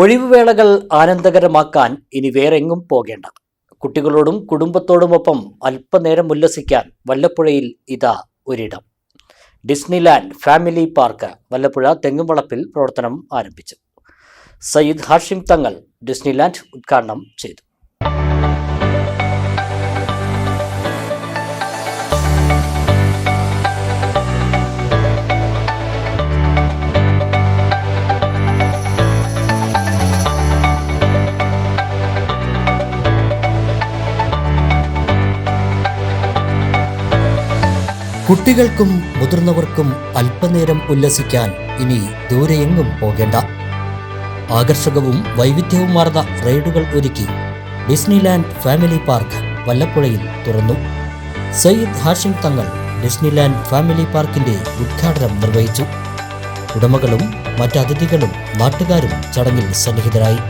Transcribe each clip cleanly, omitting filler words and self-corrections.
ഒഴിവുവേളകൾ ആനന്ദകരമാക്കാൻ ഇനി വേറെങ്ങും പോകേണ്ട. കുട്ടികളോടും കുടുംബത്തോടുമൊപ്പം അല്പനേരം ഉല്ലസിക്കാൻ വല്ലപ്പുഴയിൽ ഇതാ ഒരിടം. ഡിസ്നിലാൻഡ് ഫാമിലി പാർക്ക് വല്ലപ്പുഴ തെങ്ങുംവളപ്പിൽ പ്രവർത്തനം ആരംഭിച്ചു. സയ്യിദ് ഹാഷിം തങ്ങൾ ഡിസ്നിലാൻഡ് ഉദ്ഘാടനം ചെയ്തു. കുട്ടികൾക്കും മുതിർന്നവർക്കും അല്പനേരം ഉല്ലസിക്കാൻ ഇനി ദൂരെയെങ്ങും പോകേണ്ട. ആകർഷകവും വൈവിധ്യവുമാർന്ന റൈഡുകൾ ഒരുക്കി ഡിസ്നിലാൻഡ് ഫാമിലി പാർക്ക് വല്ലപ്പുഴയിൽ തുറന്നു. സയ്യിദ് ഹാഷിം തങ്ങൾ ഡിസ്നിലാൻഡ് ഫാമിലി പാർക്കിന്റെ ഉദ്ഘാടനം നിർവഹിച്ചു. ഉടമകളും മറ്റതിഥികളും നാട്ടുകാരും ചടങ്ങിൽ സന്നിഹിതരായി.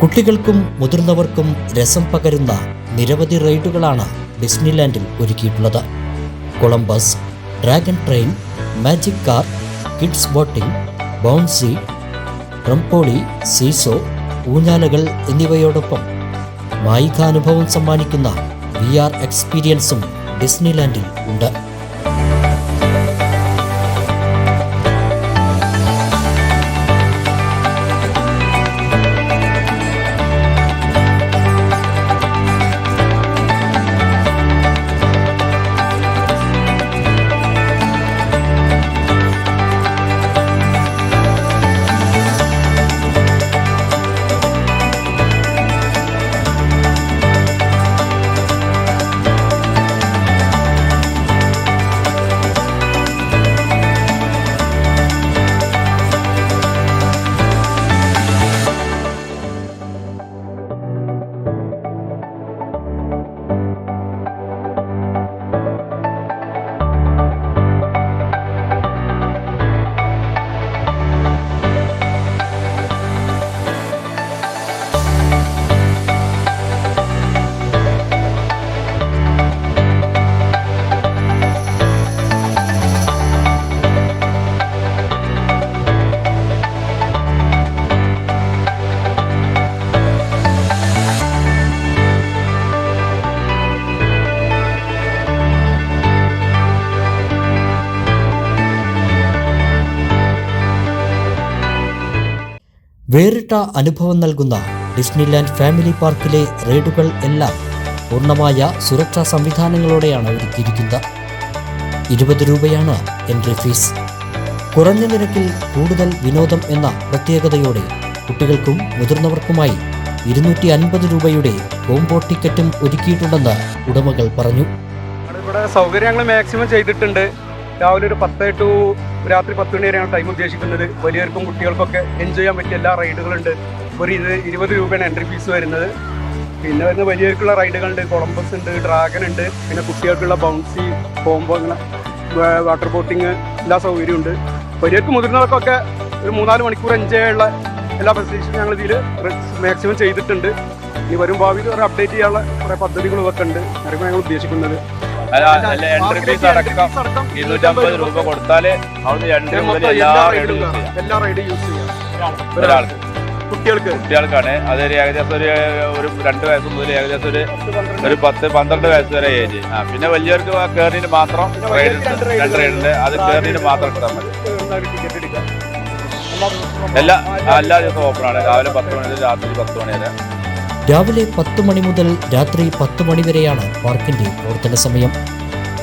കുട്ടികൾക്കും മുതിർന്നവർക്കും രസം പകരുന്ന നിരവധി റൈഡുകളാണ് ഡിസ്നിലാൻഡിൽ ഒരുക്കിയിട്ടുള്ളത്. Columbus, dragon train, magic car, kids boating, bouncy, trampoline, seesaw, ഊഞ്ഞാലകൾ എന്നിവയോടൊപ്പം മായികാനുഭവം സമ്മാനിക്കുന്ന VR എക്സ്പീരിയൻസും ഡിസ്നിലാൻഡിൽ ഉണ്ട്. വേറിട്ട അനുഭവം നൽകുന്ന ഡിസ്നിലാൻഡ് ഫാമിലി പാർക്കിലെ റൈഡുകൾ എല്ലാം പൂർണ്ണമായ സുരക്ഷാ സംവിധാനങ്ങളോടെയാണ് ഒരുക്കിയിരിക്കുന്നത്. 20 രൂപയാണ് എൻട്രി ഫീസ്. കുറഞ്ഞ നിരക്കിൽ കൂടുതൽ വിനോദം എന്ന പ്രത്യേകതയോടെ കുട്ടികൾക്കും മുതിർന്നവർക്കുമായി 250 രൂപയുടെ കോംബോ ടിക്കറ്റും ഒരുക്കിയിട്ടുണ്ടെന്ന് ഉടമകൾ പറഞ്ഞു. ഇവിടെ സൗകര്യങ്ങൾ മാക്സിമം ചെയ്തിട്ടുണ്ട്. രാവിലെ ഒരു 10 to രാത്രി 10 മണി വരെയാണ് ടൈം ഉദ്ദേശിക്കുന്നത്. വലിയവർക്കും കുട്ടികൾക്കൊക്കെ എൻജോയ് ചെയ്യാൻ പറ്റിയ എല്ലാ റൈഡുകളുണ്ട്. ഒരു 20 രൂപയാണ് എൻട്രി ഫീസ് വരുന്നത്. പിന്നെ വരുന്ന വലിയവർക്കുള്ള റൈഡുകളുണ്ട്. കൊളംബസ് ഉണ്ട്, ഡ്രാഗൺ ഉണ്ട്, പിന്നെ കുട്ടികൾക്കുള്ള ബൗൺസി, കോംബോ, അങ്ങനെ വാട്ടർ ബോട്ടിങ് എല്ലാ സൗകര്യവും ഉണ്ട്. വലിയവർക്ക് മുതിർന്നവർക്കൊക്കെ ഒരു 3-4 മണിക്കൂർ എൻജോയ് ചെയ്യാനുള്ള എല്ലാ ഫെസിലിറ്റീസും ഞങ്ങൾ ഇതിൽ മാക്സിമം ചെയ്തിട്ടുണ്ട്. ഇനി വരും ഭാവിയിൽ ഒരു അപ്ഡേറ്റ് ചെയ്യാനുള്ള കുറേ പദ്ധതികളും ഒക്കെ ഉണ്ട്. അതൊക്കെ ഞങ്ങൾ ഉദ്ദേശിക്കുന്നത്. എൻട്രി ഫീസ് അടക്കം 250 രൂപ കൊടുത്താൽ എല്ലാ റൈഡും യൂസ് ചെയ്യാം. ഒരാൾക്ക് കുട്ടികൾക്കാണ്. അതൊരു ഏകദേശം ഒരു 2 വയസ്സ് മുതൽ ഏകദേശം ഒരു 10-12 വയസ്സ് വരെ ഏജ്. പിന്നെ വലിയവർക്ക് കയറിന് മാത്രം രണ്ട് റൈഡുണ്ട്. അത് കയറിന് മാത്രം എടുത്താൽ മതി. എല്ലാ ദിവസവും ഓപ്പണാണ്. രാവിലെ 10 മണി മുതൽ രാത്രി 10 മണി വരെ. രാവിലെ 10 മണി മുതൽ രാത്രി 10 മണി വരെയാണ് പാർക്കിന്റെ പ്രവർത്തന സമയം.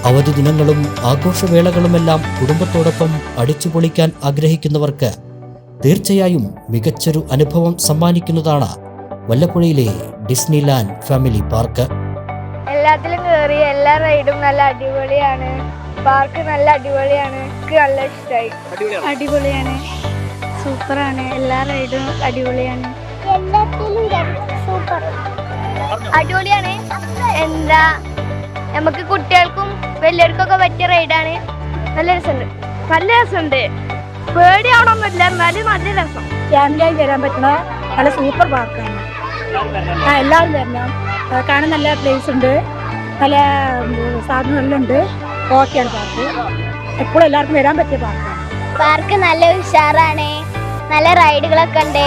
അവധി ദിനങ്ങളും ആഘോഷവേളകളുമെല്ലാം കുടുംബത്തോടൊപ്പം അടിച്ചുപൊളിക്കാൻ ആഗ്രഹിക്കുന്നവർക്ക് തീർച്ചയായും മികച്ചൊരു അനുഭവം സമ്മാനിക്കുന്നതാണ് വല്ലപ്പുഴയിലെ ഡിസ്നിലാൻഡ് ഫാമിലി പാർക്ക്. എല്ലാത്തിലും കയറി എല്ലാ റൈഡും നല്ല അടിപൊളിയാണ്. പാർക്ക് നല്ല അടിപൊളിയാണ്. എനിക്ക് നല്ല ഇഷ്ടമായി. അടിപൊളിയാണ്, സൂപ്പറാണ്. എല്ലാ റൈഡും അടിപൊളിയാണ്. അടിപൊളിയാണ്. എന്താ നമുക്ക് കുട്ടികൾക്കും വലിയവർക്കൊക്കെ പറ്റിയ റൈഡാണ്. നല്ല രസമുണ്ട്. പേടിയാവണമെന്നില്ല, എന്നാലും നല്ല രസം. ഫാമിലിയായി വരാൻ പറ്റുന്ന നല്ല സൂപ്പർ പാർക്കാണ്. എല്ലാവരും വരണം. കാണാൻ നല്ല പ്ലേസ് ഉണ്ട്, നല്ല സാധനങ്ങളെല്ലാം ഉണ്ട്. ഓക്കെയാണ് പാർക്ക്. എപ്പോഴും എല്ലാവർക്കും വരാൻ പറ്റിയ പാർക്കാണ്. പാർക്ക് നല്ല ഉഷാറാണ്, നല്ല റൈഡുകളൊക്കെ ഉണ്ട്.